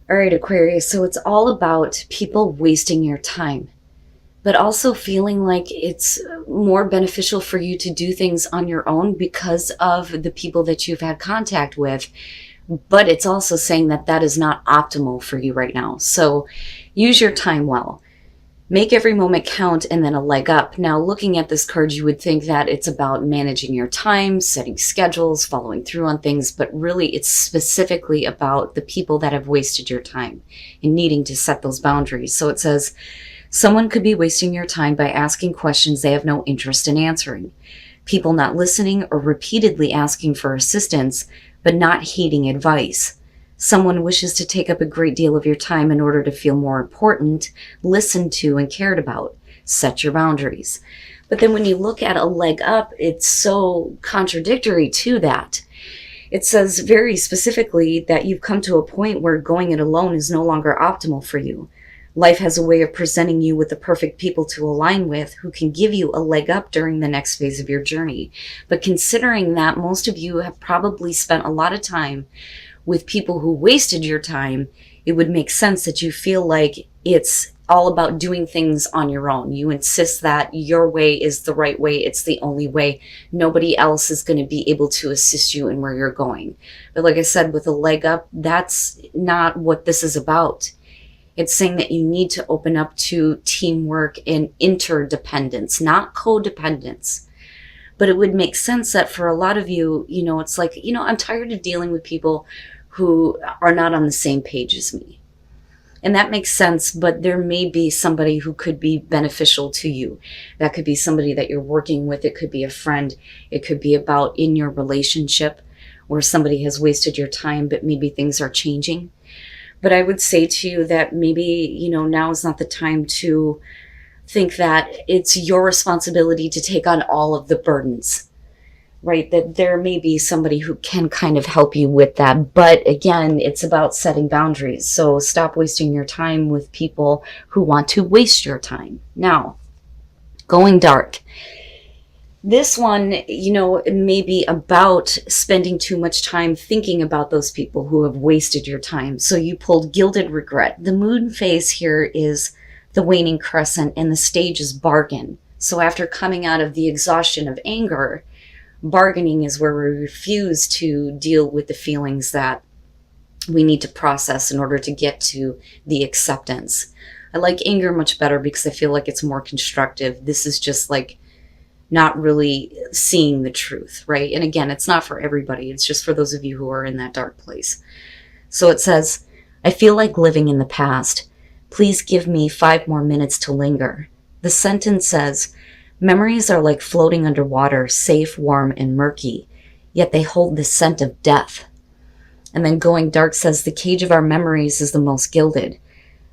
All right, Aquarius. So it's all about people wasting your time, but also feeling like it's more beneficial for you to do things on your own because of the people that you've had contact with. But it's also saying that that is not optimal for you right now. So use your time well. Make every moment count and then a leg up. Now, looking at this card, you would think that it's about managing your time, setting schedules, following through on things, but really it's specifically about the people that have wasted your time and needing to set those boundaries. So it says, someone could be wasting your time by asking questions they have no interest in answering. People not listening or repeatedly asking for assistance, but not heeding advice. Someone wishes to take up a great deal of your time in order to feel more important, listened to, and cared about. Set your boundaries. But then when you look at a leg up, it's so contradictory to that. It says very specifically that you've come to a point where going it alone is no longer optimal for you. Life has a way of presenting you with the perfect people to align with who can give you a leg up during the next phase of your journey. But considering that most of you have probably spent a lot of time with people who wasted your time, it would make sense that you feel like it's all about doing things on your own. You insist that your way is the right way. It's the only way. Nobody else is going to be able to assist you in where you're going. But like I said, with a leg up, that's not what this is about. It's saying that you need to open up to teamwork and interdependence, not codependence. But it would make sense that for a lot of you, it's like, I'm tired of dealing with people who are not on the same page as me. And that makes sense, but there may be somebody who could be beneficial to you. That could be somebody that you're working with. It could be a friend. It could be about in your relationship where somebody has wasted your time, but maybe things are changing. But I would say to you that maybe, now is not the time to think that it's your responsibility to take on all of the burdens, right? That there may be somebody who can kind of help you with that. But again, it's about setting boundaries. So stop wasting your time with people who want to waste your time. Now, going dark. This one, it may be about spending too much time thinking about those people who have wasted your time. So you pulled gilded regret. The moon phase here is the waning crescent, and the stage is bargain. So after coming out of the exhaustion of anger, bargaining is where we refuse to deal with the feelings that we need to process in order to get to the acceptance. I like anger much better because I feel like it's more constructive. This is just like not really seeing the truth, right? And again, it's not for everybody. It's just for those of you who are in that dark place. So it says, I feel like living in the past. Please give me 5 more minutes to linger. The sentence says, memories are like floating underwater, safe, warm, and murky, yet they hold the scent of death. And then going dark says, the cage of our memories is the most gilded.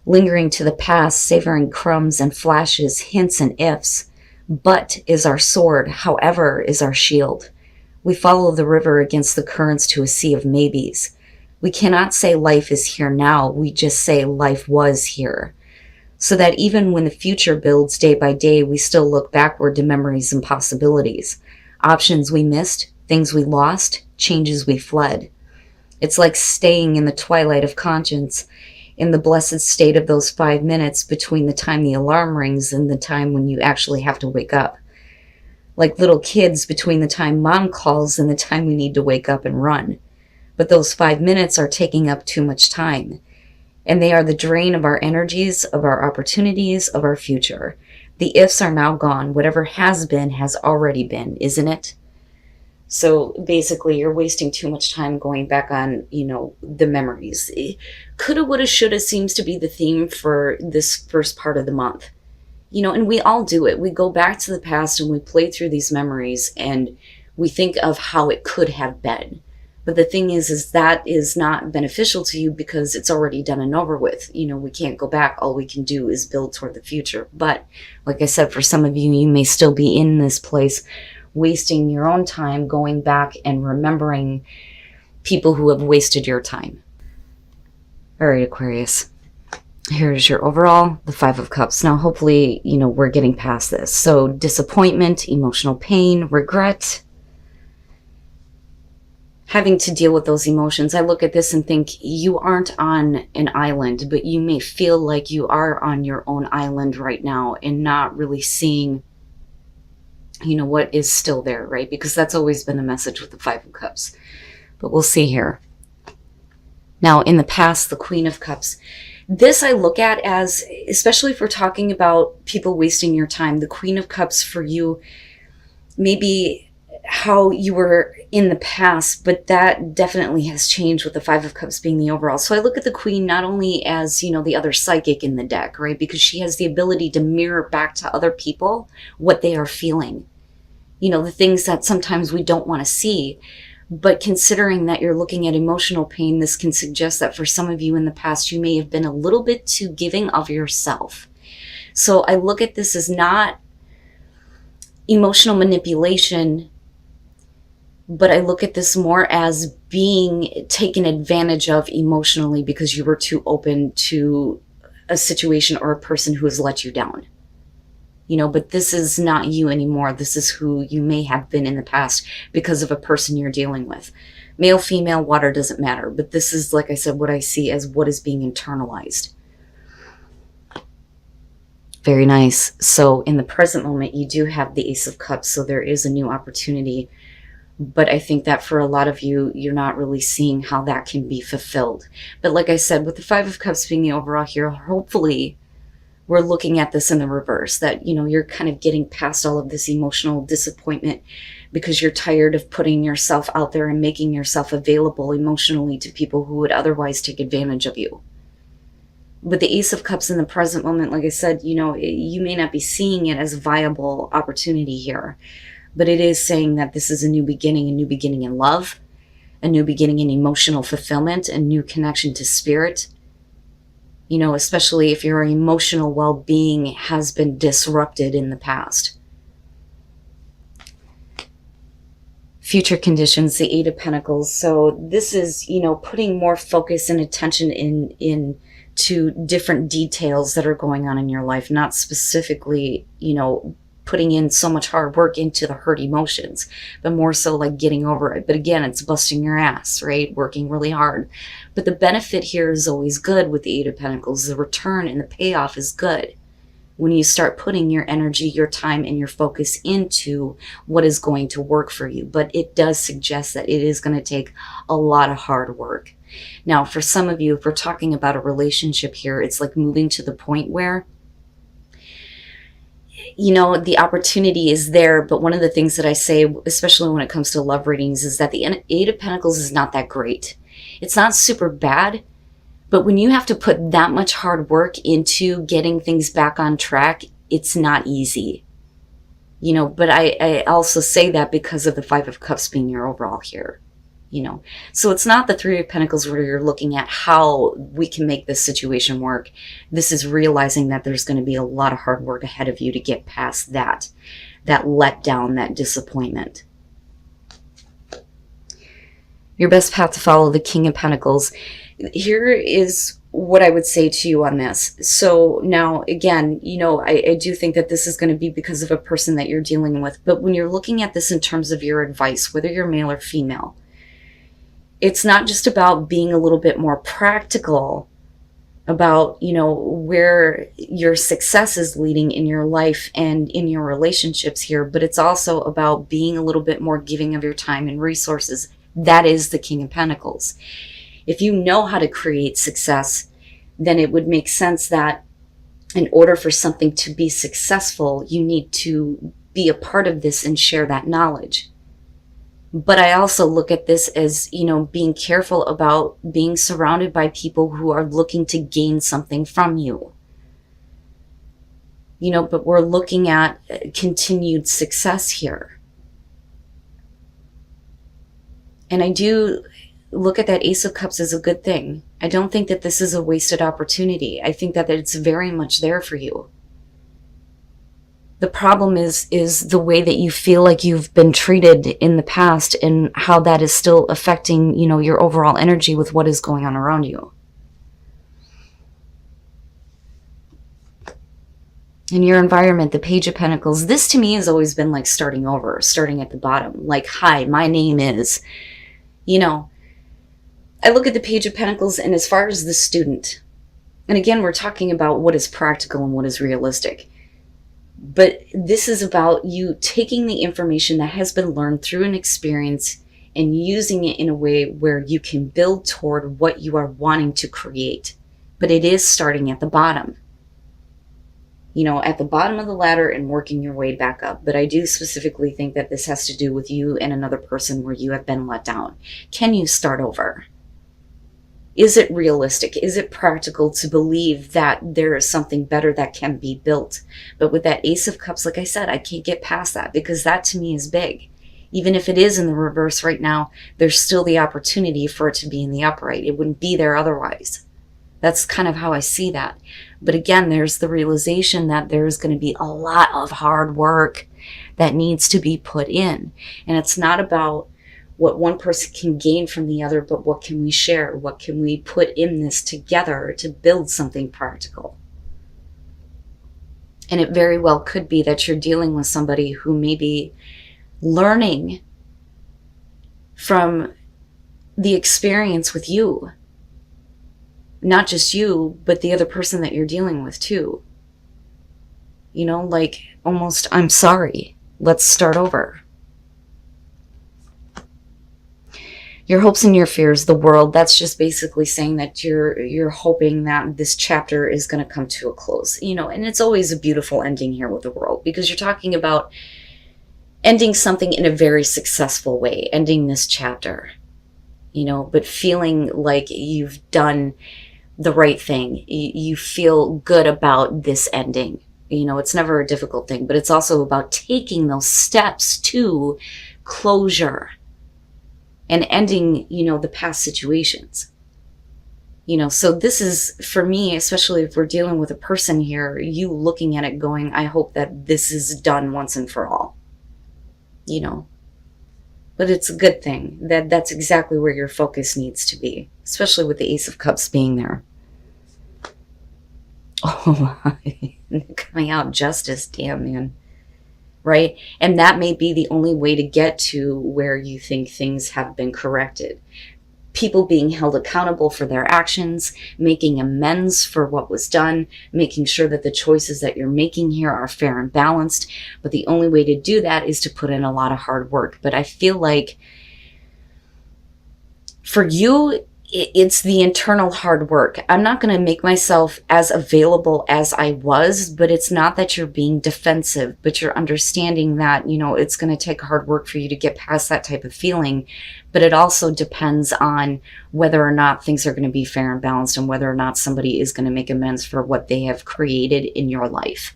Lingering to the past, savoring crumbs and flashes, hints and ifs. But is our sword, however is our shield. We follow the river against the currents to a sea of maybes. We cannot say life is here now, we just say life was here. So that even when the future builds day by day, we still look backward to memories and possibilities. Options we missed, things we lost, changes we fled. It's like staying in the twilight of conscience, in the blessed state of those 5 minutes between the time the alarm rings and the time when you actually have to wake up. Like little kids between the time mom calls and the time we need to wake up and run. But those 5 minutes are taking up too much time. And they are the drain of our energies, of our opportunities, of our future. The ifs are now gone. Whatever has been has already been, isn't it? So basically, you're wasting too much time going back on, the memories. Coulda, woulda, shoulda seems to be the theme for this first part of the month. And we all do it. We go back to the past and we play through these memories and we think of how it could have been. But the thing is that is not beneficial to you because it's already done and over with. We can't go back. All we can do is build toward the future. But like I said, for some of you, you may still be in this place wasting your own time going back and remembering people who have wasted your time. All right, Aquarius. Here's your overall, the 5 of Cups. Now, hopefully, we're getting past this. So disappointment, emotional pain, regret. having to deal with those emotions. I look at this and think you aren't on an island, but you may feel like you are on your own island right now and not really seeing, you know, what is still there, right? Because that's always been the message with the Five of Cups. But we'll see here. Now, in the past, the Queen of Cups. This I look at as, especially if we're talking about people wasting your time, the Queen of Cups for you, maybe how you were in the past, but that definitely has changed with the Five of Cups being the overall. So I look at the Queen not only as, you know, the other psychic in the deck, right? Because she has the ability to mirror back to other people what they are feeling. You know, the things that sometimes we don't want to see. But considering that you're looking at emotional pain, this can suggest that for some of you in the past, you may have been a little bit too giving of yourself. So I look at this as not emotional manipulation, but I look at this more as being taken advantage of emotionally because you were too open to a situation or a person who has let you down. You know, but this is not you anymore. This is who you may have been in the past because of a person you're dealing with. Male, female, water, doesn't matter. But this is, like I said, what I see as what is being internalized. Very nice. So in the present moment, you do have the Ace of Cups. So there is a new opportunity. But I think that for a lot of you, you're not really seeing how that can be fulfilled. But like I said, with the Five of Cups being the overall here, hopefully we're looking at this in the reverse, that, you know, you're kind of getting past all of this emotional disappointment because you're tired of putting yourself out there and making yourself available emotionally to people who would otherwise take advantage of you. With the Ace of Cups in the present moment, like I said, you know, you may not be seeing it as a viable opportunity here, but it is saying that this is a new beginning in love, a new beginning in emotional fulfillment, a new connection to spirit. You know, especially if your emotional well-being has been disrupted in the past. Future conditions, the Eight of Pentacles. So this is, you know, putting more focus and attention into different details that are going on in your life, not specifically, you know, putting in so much hard work into the hurt emotions, but more so like getting over it. But again, it's busting your ass, right? Working really hard. But the benefit here is always good with the Eight of Pentacles. The return and the payoff is good when you start putting your energy, your time, and your focus into what is going to work for you. But it does suggest that it is going to take a lot of hard work. Now, for some of you, if we're talking about a relationship here, it's like moving to the point where, you know, the opportunity is there, but one of the things that I say, especially when it comes to love readings, is that the Eight of Pentacles is not that great. It's not super bad, but when you have to put that much hard work into getting things back on track, it's not easy. You know, but I also say that because of the Five of Cups being your overall here. You know, so it's not the Three of Pentacles where you're looking at how we can make this situation work. This is realizing that there's going to be a lot of hard work ahead of you to get past that letdown, that disappointment. Your best path to follow, the King of Pentacles. Here is what I would say to you on this. So now, again, you know, I do think that this is going to be because of a person that you're dealing with. But when you're looking at this in terms of your advice, whether you're male or female, it's not just about being a little bit more practical about, you know, where your success is leading in your life and in your relationships here, but it's also about being a little bit more giving of your time and resources. That is the King of Pentacles. If you know how to create success, then it would make sense that in order for something to be successful, you need to be a part of this and share that knowledge. But I also look at this as, you know, being careful about being surrounded by people who are looking to gain something from you. You know, but we're looking at continued success here. And I do look at that Ace of Cups as a good thing. I don't think that this is a wasted opportunity. I think that it's very much there for you. The problem is the way that you feel like you've been treated in the past and how that is still affecting, you know, your overall energy with what is going on around you. In your environment, the Page of Pentacles, this to me has always been like starting over, starting at the bottom. Like, hi, my name is, You know, I look at the Page of Pentacles, and as far as the student, and again, we're talking about what is practical and what is realistic. But this is about you taking the information that has been learned through an experience and using it in a way where you can build toward what you are wanting to create. But it is starting at the bottom. You know, at the bottom of the ladder and working your way back up. But I do specifically think that this has to do with you and another person where you have been let down. Can you start over? Is it realistic? Is it practical to believe that there is something better that can be built? But with that Ace of Cups, like I said, I can't get past that because that to me is big. Even if it is in the reverse right now, there's still the opportunity for it to be in the upright. It wouldn't be there otherwise. That's kind of how I see that. But again, there's the realization that there's going to be a lot of hard work that needs to be put in. And it's not about what one person can gain from the other, but what can we share? What can we put in this together to build something practical? And it very well could be that you're dealing with somebody who may be learning from the experience with you. Not just you, but the other person that you're dealing with too. You know, like almost, I'm sorry, let's start over. Your hopes and your fears, the world, that's just basically saying that you're hoping that this chapter is going to come to a close. You know, and it's always a beautiful ending here with the world because you're talking about ending something in a very successful way, ending this chapter, you know, but feeling like you've done the right thing. You feel good about this ending. You know, it's never a difficult thing, but it's also about taking those steps to closure and ending, you know, the past situations. You know, so this is, for me, especially if we're dealing with a person here, you looking at it going, I hope that this is done once and for all. You know, but it's a good thing. That's exactly where your focus needs to be, especially with the Ace of Cups being there. Oh, coming out justice, damn, man. Right? And that may be the only way to get to where you think things have been corrected. People being held accountable for their actions, making amends for what was done, making sure that the choices that you're making here are fair and balanced. But the only way to do that is to put in a lot of hard work. But I feel like for you, it's the internal hard work. I'm not going to make myself as available as I was, but it's not that you're being defensive, but you're understanding that, you know, it's going to take hard work for you to get past that type of feeling. But it also depends on whether or not things are going to be fair and balanced and whether or not somebody is going to make amends for what they have created in your life.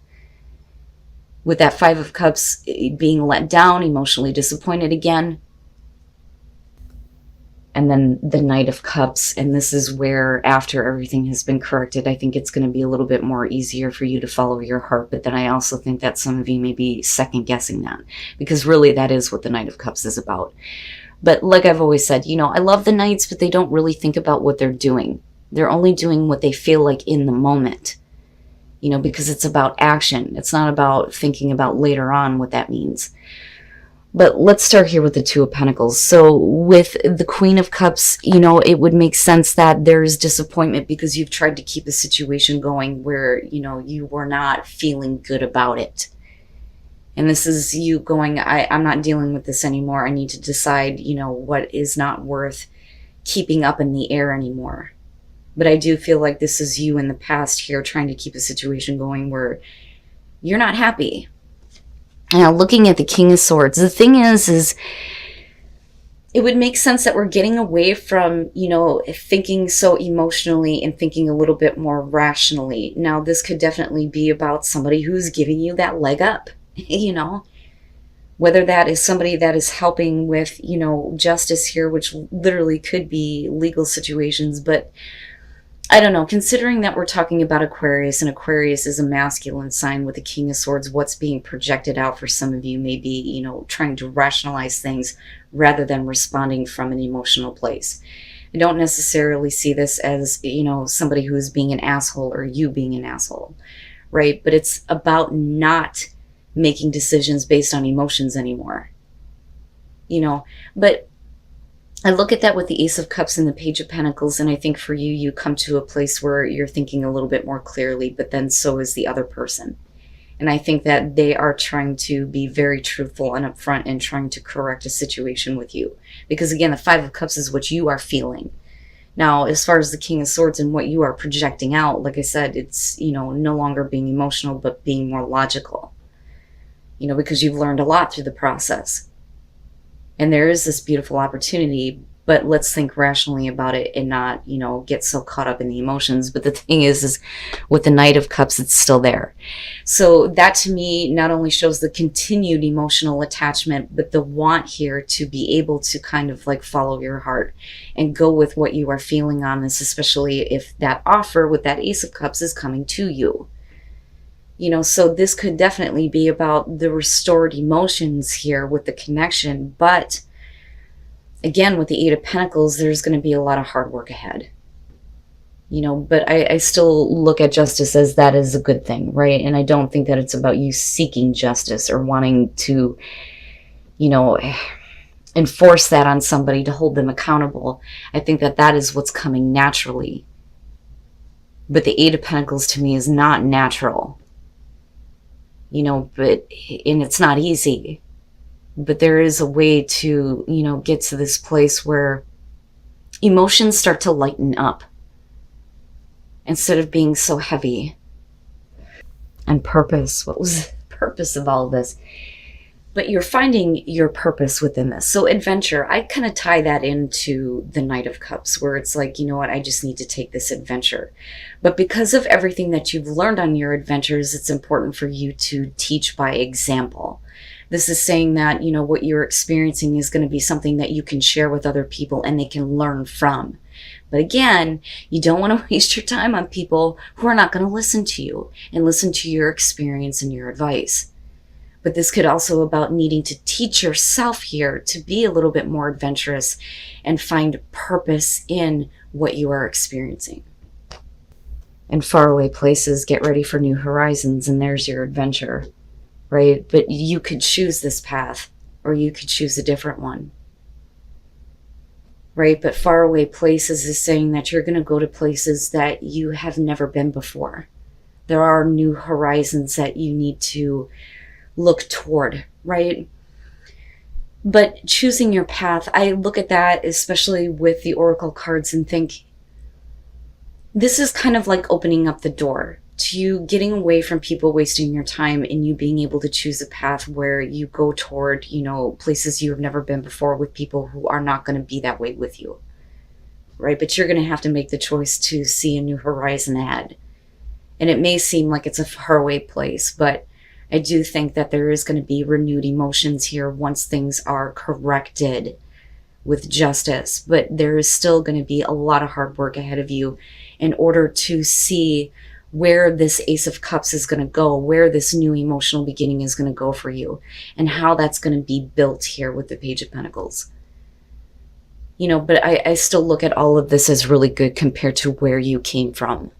With that Five of Cups, being let down, emotionally disappointed again. And then the Knight of Cups, and this is where after everything has been corrected, I think it's going to be a little bit more easier for you to follow your heart. But then I also think that some of you may be second guessing that, because really that is what the Knight of Cups is about. But like I've always said, you know, I love the Knights, but they don't really think about what they're doing. They're only doing what they feel like in the moment, you know, because it's about action. It's not about thinking about later on what that means. But let's start here with the Two of Pentacles. So with the Queen of Cups, you know, it would make sense that there's disappointment because you've tried to keep a situation going where, you know, you were not feeling good about it. And this is you going, I'm not dealing with this anymore. I need to decide, you know, what is not worth keeping up in the air anymore. But I do feel like this is you in the past here trying to keep a situation going where you're not happy. Now, looking at the King of Swords, the thing is it would make sense that we're getting away from, you know, thinking so emotionally and thinking a little bit more rationally. Now, this could definitely be about somebody who's giving you that leg up, you know, whether that is somebody that is helping with, you know, justice here, which literally could be legal situations, but I don't know, considering that we're talking about Aquarius, and Aquarius is a masculine sign with the King of Swords, what's being projected out for some of you may be, you know, trying to rationalize things rather than responding from an emotional place. I don't necessarily see this as, you know, somebody who's being an asshole or you being an asshole, right? But it's about not making decisions based on emotions anymore, you know, but I look at that with the Ace of Cups and the Page of Pentacles, and I think for you, you come to a place where you're thinking a little bit more clearly, but then so is the other person. And I think that they are trying to be very truthful and upfront and trying to correct a situation with you. Because again, the Five of Cups is what you are feeling. Now, as far as the King of Swords and what you are projecting out, like I said, it's, no longer being emotional, but being more logical. Because you've learned a lot through the process. And there is this beautiful opportunity, but let's think rationally about it and not, get so caught up in the emotions. But the thing is with the Knight of Cups, it's still there. So that to me not only shows the continued emotional attachment, but the want here to be able to kind of like follow your heart and go with what you are feeling on this, especially if that offer with that Ace of Cups is coming to you. So this could definitely be about the restored emotions here with the connection, but again, with the Eight of Pentacles, there's going to be a lot of hard work ahead. But I still look at justice as that is a good thing, right? And I don't think that it's about you seeking justice or wanting to, enforce that on somebody to hold them accountable. I think that that is what's coming naturally. But the Eight of Pentacles to me is not natural. And it's not easy. But there is a way to, get to this place where emotions start to lighten up instead of being so heavy. And purpose. What was the purpose of all of this? But you're finding your purpose within this. So adventure, I kind of tie that into the Knight of Cups, where it's like, I just need to take this adventure. But because of everything that you've learned on your adventures, it's important for you to teach by example. This is saying that, what you're experiencing is going to be something that you can share with other people and they can learn from. But again, you don't want to waste your time on people who are not going to listen to you and listen to your experience and your advice. But this could also about needing to teach yourself here to be a little bit more adventurous and find purpose in what you are experiencing. In faraway places, get ready for new horizons, and there's your adventure, right? But you could choose this path, or you could choose a different one, right? But faraway places is saying that you're going to go to places that you have never been before. There are new horizons that you need to look toward, right? But choosing your path, I look at that, especially with the Oracle cards, and think this is kind of like opening up the door to you getting away from people wasting your time and you being able to choose a path where you go toward, places you have never been before with people who are not going to be that way with you, right? But you're going to have to make the choice to see a new horizon ahead. And it may seem like it's a faraway place, but I do think that there is going to be renewed emotions here once things are corrected with justice. But there is still going to be a lot of hard work ahead of you in order to see where this Ace of Cups is going to go, where this new emotional beginning is going to go for you, and how that's going to be built here with the Page of Pentacles. But I still look at all of this as really good compared to where you came from.